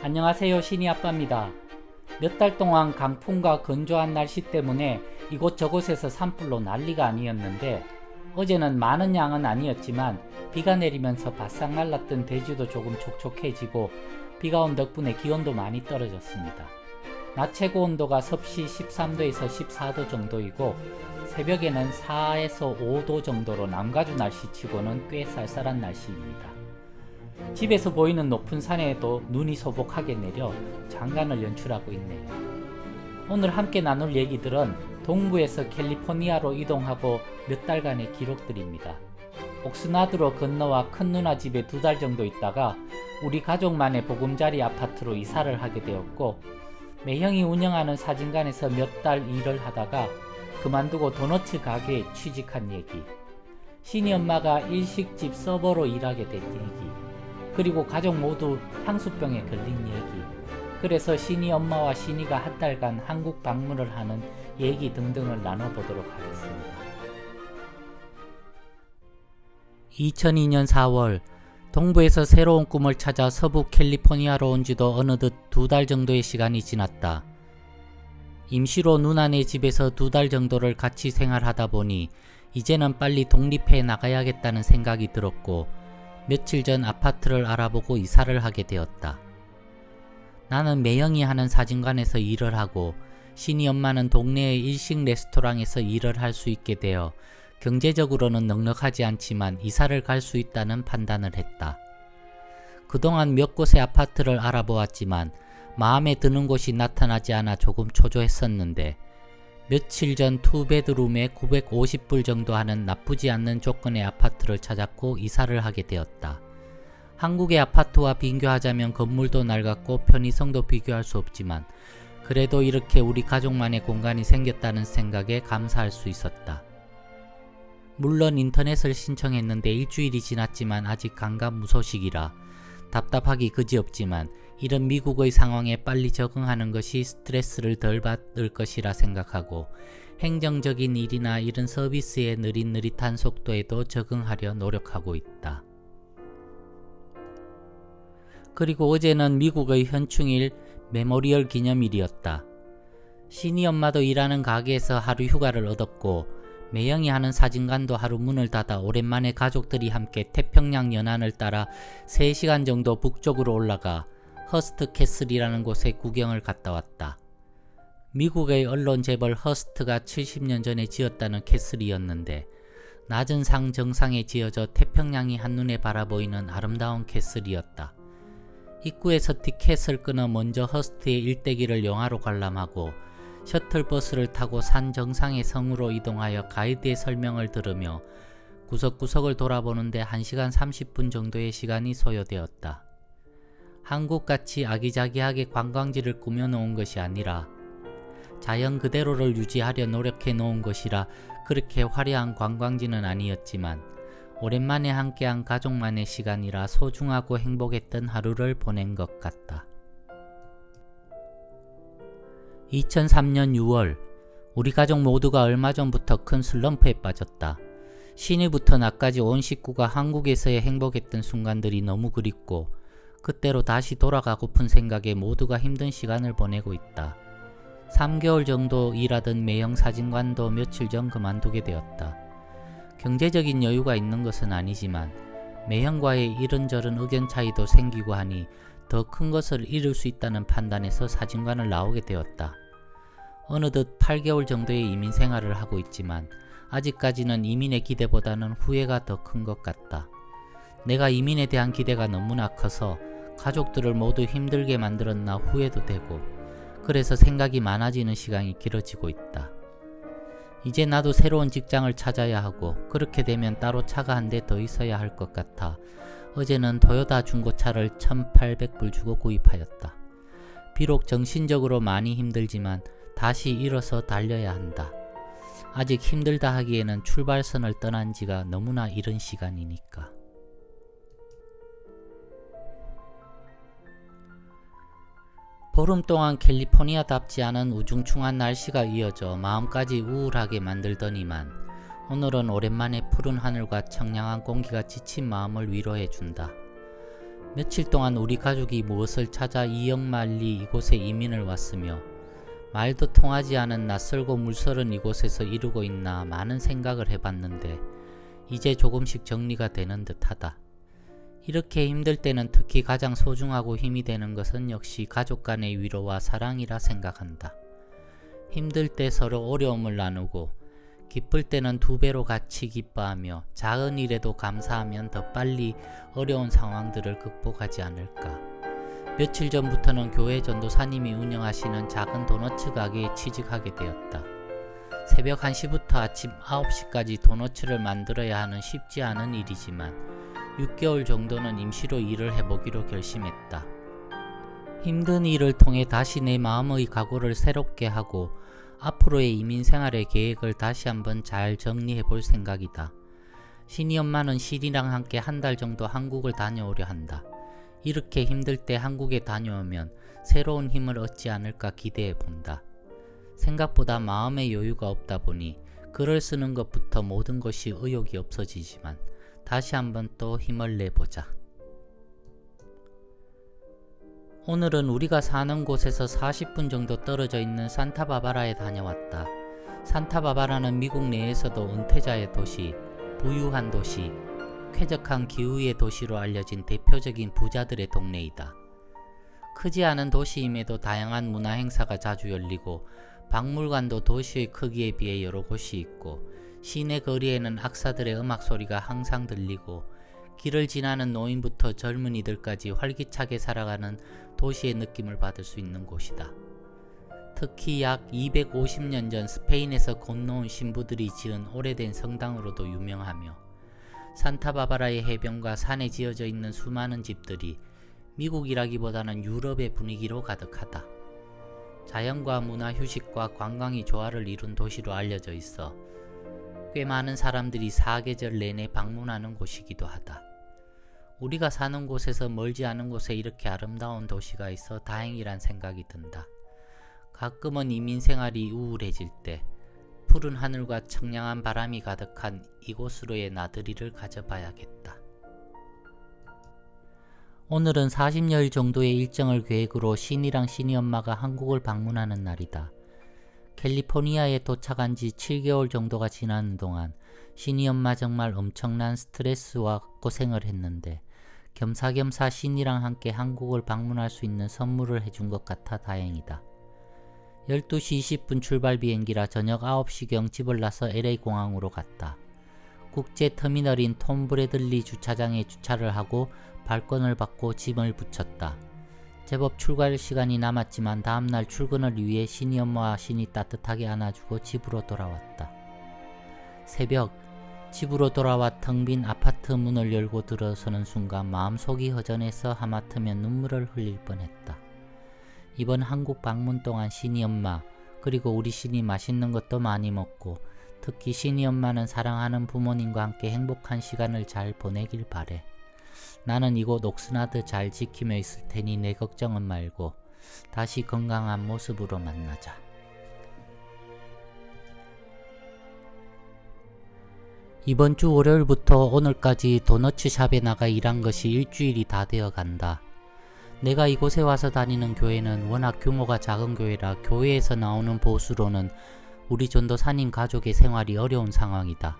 안녕하세요, 신이아빠입니다. 몇 달 동안 강풍과 건조한 날씨 때문에 이곳저곳에서 산불로 난리가 아니었는데, 어제는 많은 양은 아니었지만 비가 내리면서 바싹 말랐던 대지도 조금 촉촉해지고 비가 온 덕분에 기온도 많이 떨어졌습니다. 낮 최고 온도가 섭씨 13도에서 14도 정도이고 새벽에는 4에서 5도 정도로 남가주 날씨치고는 꽤 쌀쌀한 날씨입니다. 집에서 보이는 높은 산에도 눈이 소복하게 내려 장관을 연출하고 있네요. 오늘 함께 나눌 얘기들은 동부에서 캘리포니아로 이동하고 몇 달간의 기록들입니다. 옥스나드로 건너와 큰 누나 집에 2달 정도 있다가 우리 가족만의 보금자리 아파트로 이사를 하게 되었고, 매형이 운영하는 사진관에서 몇 달 일을 하다가 그만두고 도너츠 가게에 취직한 얘기, 신이 엄마가 일식집 서버로 일하게 된 얘기, 그리고 가족 모두 향수병에 걸린 얘기, 그래서 신이 엄마와 신이가 한 달간 한국 방문을 하는 얘기 등등을 나눠보도록 하겠습니다. 2002년 4월, 동부에서 새로운 꿈을 찾아 서부 캘리포니아로 온 지도 어느덧 2달 정도의 시간이 지났다. 임시로 누나네 집에서 2달 정도를 같이 생활하다 보니 이제는 빨리 독립해 나가야겠다는 생각이 들었고, 며칠 전 아파트를 알아보고 이사를 하게 되었다. 나는 매형이 하는 사진관에서 일을 하고 신이 엄마는 동네의 일식 레스토랑에서 일을 할 수 있게 되어 경제적으로는 넉넉하지 않지만 이사를 갈 수 있다는 판단을 했다. 그동안 몇 곳의 아파트를 알아보았지만 마음에 드는 곳이 나타나지 않아 조금 초조했었는데, 며칠 전 2베드룸에 950불 정도 하는 나쁘지 않는 조건의 아파트를 찾았고 이사를 하게 되었다. 한국의 아파트와 비교하자면 건물도 낡았고 편의성도 비교할 수 없지만 그래도 이렇게 우리 가족만의 공간이 생겼다는 생각에 감사할 수 있었다. 물론 인터넷을 신청했는데 일주일이 지났지만 아직 감감무소식이라 답답하기 그지없지만 이런 미국의 상황에 빨리 적응하는 것이 스트레스를 덜 받을 것이라 생각하고 행정적인 일이나 이런 서비스의 느릿느릿한 속도에도 적응하려 노력하고 있다. 그리고 어제는 미국의 현충일 메모리얼 기념일이었다. 신이 엄마도 일하는 가게에서 하루 휴가를 얻었고, 매형이 하는 사진관도 하루 문을 닫아 오랜만에 가족들이 함께 태평양 연안을 따라 3시간 정도 북쪽으로 올라가 허스트 캐슬이라는 곳에 구경을 갔다 왔다. 미국의 언론 재벌 허스트가 70년 전에 지었다는 캐슬이었는데, 낮은 산 정상에 지어져 태평양이 한눈에 바라보이는 아름다운 캐슬이었다. 입구에서 티켓을 끊어 먼저 허스트의 일대기를 영하로 관람하고 셔틀버스를 타고 산 정상의 성으로 이동하여 가이드의 설명을 들으며 구석구석을 돌아보는데 1시간 30분 정도의 시간이 소요되었다. 한국같이 아기자기하게 관광지를 꾸며놓은 것이 아니라 자연 그대로를 유지하려 노력해 놓은 것이라 그렇게 화려한 관광지는 아니었지만 오랜만에 함께한 가족만의 시간이라 소중하고 행복했던 하루를 보낸 것 같다. 2003년 6월, 우리 가족 모두가 얼마 전부터 큰 슬럼프에 빠졌다. 신이부터 나까지 온 식구가 한국에서의 행복했던 순간들이 너무 그립고 그때로 다시 돌아가고픈 생각에 모두가 힘든 시간을 보내고 있다. 3개월 정도 일하던 매형 사진관도 며칠 전 그만두게 되었다. 경제적인 여유가 있는 것은 아니지만 매형과의 이런저런 의견 차이도 생기고 하니 더 큰 것을 이룰 수 있다는 판단에서 사진관을 나오게 되었다. 어느덧 8개월 정도의 이민 생활을 하고 있지만 아직까지는 이민의 기대보다는 후회가 더 큰 것 같다. 내가 이민에 대한 기대가 너무나 커서 가족들을 모두 힘들게 만들었나 후회도 되고, 그래서 생각이 많아지는 시간이 길어지고 있다. 이제 나도 새로운 직장을 찾아야 하고, 그렇게 되면 따로 차가 한 대 더 있어야 할 것 같아 어제는 토요타 중고차를 1,800불 주고 구입하였다. 비록 정신적으로 많이 힘들지만 다시 일어서 달려야 한다. 아직 힘들다 하기에는 출발선을 떠난 지가 너무나 이른 시간이니까. 보름 동안 캘리포니아답지 않은 우중충한 날씨가 이어져 마음까지 우울하게 만들더니만 오늘은 오랜만에 푸른 하늘과 청량한 공기가 지친 마음을 위로해준다. 며칠 동안 우리 가족이 무엇을 찾아 이역만리 이곳에 이민을 왔으며 말도 통하지 않은 낯설고 물설은 이곳에서 이루고 있나 많은 생각을 해봤는데 이제 조금씩 정리가 되는 듯하다. 이렇게 힘들 때는 특히 가장 소중하고 힘이 되는 것은 역시 가족 간의 위로와 사랑이라 생각한다. 힘들 때 서로 어려움을 나누고 기쁠 때는 두 배로 같이 기뻐하며 작은 일에도 감사하면 더 빨리 어려운 상황들을 극복하지 않을까. 며칠 전부터는 교회 전도사님이 운영하시는 작은 도너츠 가게에 취직하게 되었다. 새벽 1시부터 아침 9시까지 도너츠를 만들어야 하는 쉽지 않은 일이지만 6개월 정도는 임시로 일을 해보기로 결심했다. 힘든 일을 통해 다시 내 마음의 각오를 새롭게 하고 앞으로의 이민 생활의 계획을 다시 한번 잘 정리해 볼 생각이다. 신이 엄마는 신이랑 함께 한 달 정도 한국을 다녀오려 한다. 이렇게 힘들 때 한국에 다녀오면 새로운 힘을 얻지 않을까 기대해 본다. 생각보다 마음의 여유가 없다 보니 글을 쓰는 것부터 모든 것이 의욕이 없어지지만 다시 한번 또 힘을 내보자. 오늘은 우리가 사는 곳에서 40분 정도 떨어져 있는 산타바바라에 다녀왔다. 산타바바라는 미국 내에서도 은퇴자의 도시, 부유한 도시, 쾌적한 기후의 도시로 알려진 대표적인 부자들의 동네이다. 크지 않은 도시임에도 다양한 문화 행사가 자주 열리고 박물관도 도시의 크기에 비해 여러 곳이 있고 시내 거리에는 악사들의 음악 소리가 항상 들리고 길을 지나는 노인부터 젊은이들까지 활기차게 살아가는 도시의 느낌을 받을 수 있는 곳이다. 특히 약 250년 전 스페인에서 건너온 신부들이 지은 오래된 성당으로도 유명하며 산타바바라의 해변과 산에 지어져 있는 수많은 집들이 미국이라기보다는 유럽의 분위기로 가득하다. 자연과 문화 휴식과 관광이 조화를 이룬 도시로 알려져 있어 꽤 많은 사람들이 사계절 내내 방문하는 곳이기도 하다. 우리가 사는 곳에서 멀지 않은 곳에 이렇게 아름다운 도시가 있어 다행이란 생각이 든다. 가끔은 이민 생활이 우울해질 때 푸른 하늘과 청량한 바람이 가득한 이곳으로의 나들이를 가져봐야겠다. 오늘은 40여일 정도의 일정을 계획으로 신이랑 신이 엄마가 한국을 방문하는 날이다. 캘리포니아에 도착한 지 7개월 정도가 지나는 동안 신이 엄마 정말 엄청난 스트레스와 고생을 했는데 겸사겸사 신이랑 함께 한국을 방문할 수 있는 선물을 해준 것 같아 다행이다. 12시 20분 출발 비행기라 저녁 9시경 집을 나서 LA 공항으로 갔다. 국제 터미널인 톰 브래들리 주차장에 주차를 하고 발권을 받고 짐을 붙였다. 제법 출발 시간이 남았지만 다음날 출근을 위해 신이 엄마와 신이 따뜻하게 안아주고 집으로 돌아왔다. 새벽 집으로 돌아와 텅 빈 아파트 문을 열고 들어서는 순간 마음속이 허전해서 하마터면 눈물을 흘릴 뻔했다. 이번 한국 방문 동안 신이 엄마 그리고 우리 신이 맛있는 것도 많이 먹고 특히 신이 엄마는 사랑하는 부모님과 함께 행복한 시간을 잘 보내길 바래. 나는 이곳 옥스나드 잘 지키며 있을 테니 내 걱정은 말고 다시 건강한 모습으로 만나자. 이번 주 월요일부터 오늘까지 도너츠샵에 나가 일한 것이 일주일이 다 되어 간다. 내가 이곳에 와서 다니는 교회는 워낙 규모가 작은 교회라 교회에서 나오는 보수로는 우리 전도사님 가족의 생활이 어려운 상황이다.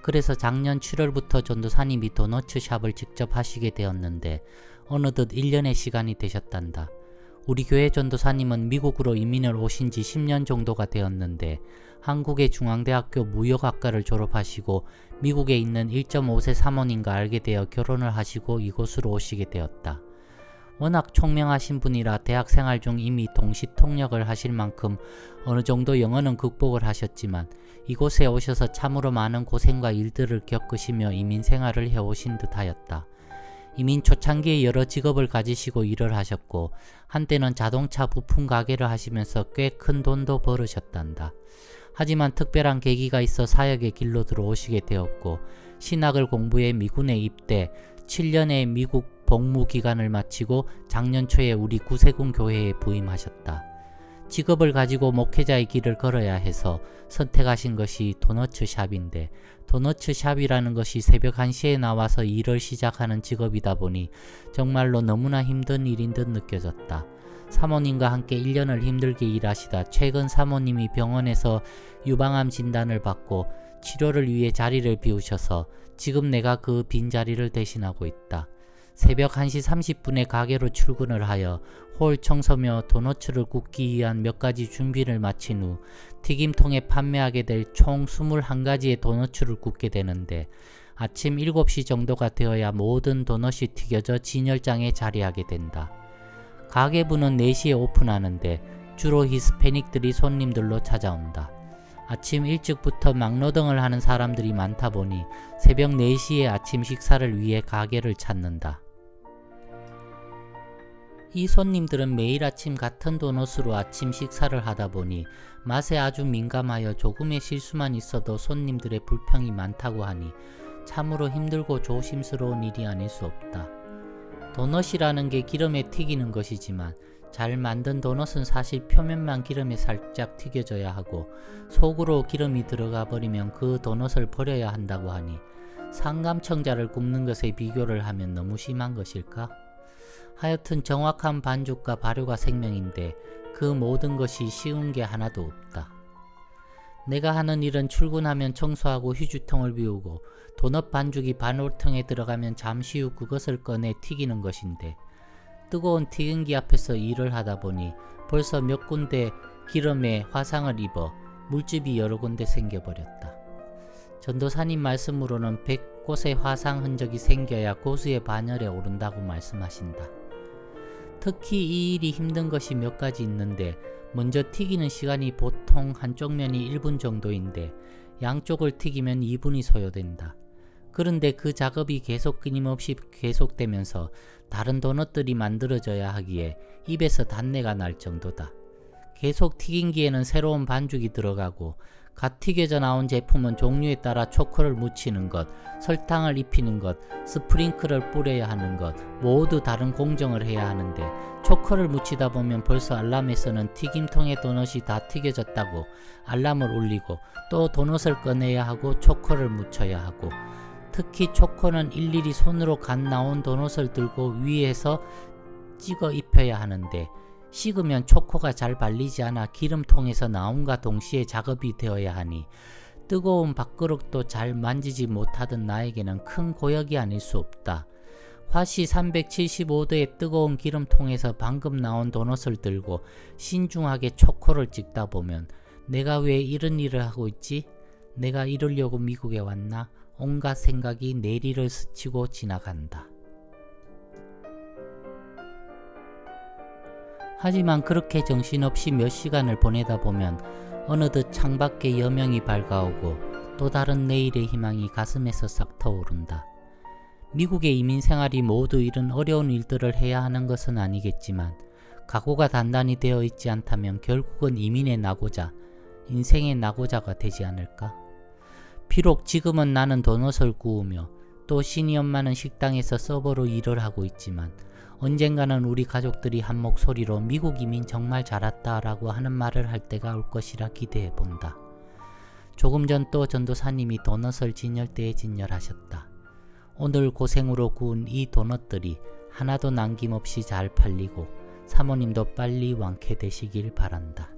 그래서 작년 7월부터 전도사님이 도너츠샵을 직접 하시게 되었는데 어느덧 1년의 시간이 되셨단다. 우리 교회 전도사님은 미국으로 이민을 오신 지 10년 정도가 되었는데 한국의 중앙대학교 무역학과를 졸업하시고 미국에 있는 1.5세 사모님과 알게 되어 결혼을 하시고 이곳으로 오시게 되었다. 워낙 총명하신 분이라 대학 생활 중 이미 동시 통역을 하실 만큼 어느 정도 영어는 극복을 하셨지만 이곳에 오셔서 참으로 많은 고생과 일들을 겪으시며 이민 생활을 해오신 듯하였다. 이민 초창기에 여러 직업을 가지시고 일을 하셨고 한때는 자동차 부품 가게를 하시면서 꽤 큰 돈도 벌으셨단다. 하지만 특별한 계기가 있어 사역의 길로 들어오시게 되었고 신학을 공부해 미군에 입대, 7년의 미국 복무 기간을 마치고 작년 초에 우리 구세군 교회에 부임하셨다. 직업을 가지고 목회자의 길을 걸어야 해서 선택하신 것이 도너츠샵인데 도너츠 샵이라는 것이 새벽 1시에 나와서 일을 시작하는 직업이다 보니 정말로 너무나 힘든 일인 듯 느껴졌다. 사모님과 함께 1년을 힘들게 일하시다 최근 사모님이 병원에서 유방암 진단을 받고 치료를 위해 자리를 비우셔서 지금 내가 그 빈자리를 대신하고 있다. 새벽 1시 30분에 가게로 출근을 하여 홀 청소며 도너츠를 굽기 위한 몇 가지 준비를 마친 후 튀김통에 판매하게 될 총 21가지의 도너츠를 굽게 되는데 아침 7시 정도가 되어야 모든 도넛이 튀겨져 진열장에 자리하게 된다. 가게문은 4시에 오픈하는데 주로 히스패닉들이 손님들로 찾아온다. 아침 일찍부터 막노동을 하는 사람들이 많다 보니 새벽 4시에 아침 식사를 위해 가게를 찾는다. 이 손님들은 매일 아침 같은 도넛으로 아침 식사를 하다 보니 맛에 아주 민감하여 조금의 실수만 있어도 손님들의 불평이 많다고 하니 참으로 힘들고 조심스러운 일이 아닐 수 없다. 도넛이라는 게 기름에 튀기는 것이지만 잘 만든 도넛은 사실 표면만 기름에 살짝 튀겨져야 하고 속으로 기름이 들어가 버리면 그 도넛을 버려야 한다고 하니 상감청자를 굽는 것에 비교를 하면 너무 심한 것일까? 하여튼 정확한 반죽과 발효가 생명인데 그 모든 것이 쉬운 게 하나도 없다. 내가 하는 일은 출근하면 청소하고 휴지통을 비우고 도넛 반죽이 반올통에 들어가면 잠시 후 그것을 꺼내 튀기는 것인데 뜨거운 튀김기 앞에서 일을 하다 보니 벌써 몇 군데 기름에 화상을 입어 물집이 여러 군데 생겨버렸다. 전도사님 말씀으로는 100곳의 화상 흔적이 생겨야 고수의 반열에 오른다고 말씀하신다. 특히 이 일이 힘든 것이 몇 가지 있는데 먼저 튀기는 시간이 보통 한쪽 면이 1분 정도인데 양쪽을 튀기면 2분이 소요된다. 그런데 그 작업이 계속 끊임없이 계속되면서 다른 도넛들이 만들어져야 하기에 입에서 단내가 날 정도다. 계속 튀김기에는 새로운 반죽이 들어가고 갓 튀겨져 나온 제품은 종류에 따라 초코를 묻히는 것, 설탕을 입히는 것, 스프링클을 뿌려야 하는 것 모두 다른 공정을 해야 하는데 초코를 묻히다 보면 벌써 알람에서는 튀김통에 도넛이 다 튀겨졌다고 알람을 울리고 또 도넛을 꺼내야 하고 초코를 묻혀야 하고 특히 초코는 일일이 손으로 갓 나온 도넛을 들고 위에서 찍어 입혀야 하는데 식으면 초코가 잘 발리지 않아 기름통에서 나옴과 동시에 작업이 되어야 하니 뜨거운 밥그릇도 잘 만지지 못하던 나에게는 큰 고역이 아닐 수 없다. 화씨 375도의 뜨거운 기름통에서 방금 나온 도넛을 들고 신중하게 초코를 찍다 보면 내가 왜 이런 일을 하고 있지? 내가 이러려고 미국에 왔나? 온갖 생각이 내리를 스치고 지나간다. 하지만 그렇게 정신없이 몇 시간을 보내다 보면 어느덧 창밖에 여명이 밝아오고 또 다른 내일의 희망이 가슴에서 싹 터오른다. 미국의 이민 생활이 모두 이런 어려운 일들을 해야 하는 것은 아니겠지만 각오가 단단히 되어 있지 않다면 결국은 이민의 낙오자, 인생의 낙오자가 되지 않을까? 비록 지금은 나는 도넛을 구우며 또 신이 엄마는 식당에서 서버로 일을 하고 있지만 언젠가는 우리 가족들이 한 목소리로 미국 이민 정말 잘 왔다 라고 하는 말을 할 때가 올 것이라 기대해 본다. 조금 전 또 전도사님이 도넛을 진열대에 진열하셨다. 오늘 고생으로 구운 이 도넛들이 하나도 남김없이 잘 팔리고 사모님도 빨리 완쾌되시길 바란다.